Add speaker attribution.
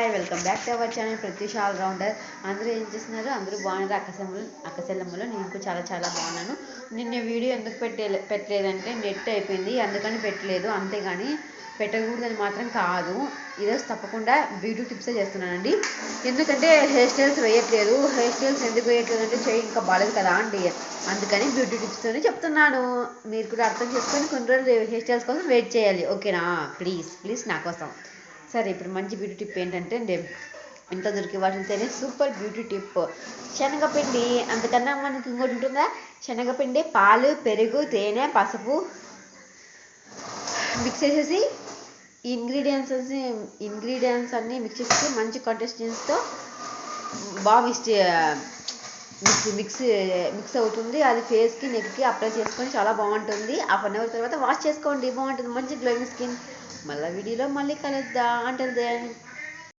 Speaker 1: Hi welcome back to our channel Pratyusha allrounder. అందరూ ఏం చేస్తున్నారు? అందరూ బాగున్నారు. అక్కసెల్లమ్మలో నేను కూడా చాలా బాగున్నాను. నిన్న వీడియో ఎందుకు పెట్టలేదంటే నెట్ అయిపోయింది, అందుకని పెట్టలేదు. అంతేగాని పెట్టకూడదని మాత్రం కాదు. ఈరోజు తప్పకుండా బ్యూటీ టిప్సే చేస్తున్నానండి. ఎందుకంటే హెయిర్ స్టైల్స్ వేయట్లేదు. హెయిర్ స్టైల్స్ ఎందుకు వేయట్లేదు అంటే చేయి ఇంకా బాలేదు కదా అండి, అందుకని బ్యూటీ టిప్స్తోనే చెప్తున్నాను. మీరు కూడా అర్థం చేసుకొని కొన్ని రోజులు హెయిర్ స్టైల్స్ కోసం వెయిట్ చేయాలి, ఓకేనా? ప్లీజ్ నా కోసం. సరే, ఇప్పుడు మంచి బ్యూటీ టిప్ ఏంటంటే ఇంత దొరికి వాటితోనే సూపర్ బ్యూటీ టిప్ శనగపిండి. అంతకన్నా మనకి ఇంకోటి ఉంటుందా? శనగపిండి, పాలు, పెరుగు, తేనె, పసుపు మిక్స్ చేసేసి ఇంగ్రీడియంట్స్ అన్నీ మిక్స్ చేసేసి మంచి కంటెస్టెన్స్తో బాగా మిక్స్ అవుతుంది. అది ఫేస్కి నెక్కి అప్లై చేసుకొని చాలా బాగుంటుంది. హాఫ్ అన్ అవర్ తర్వాత వాష్ చేసుకోండి, బాగుంటుంది. మంచి గ్లోయింగ్ స్కిన్. మళ్ళీ వీడియోలో మళ్ళీ కలుద్దాం. అంటే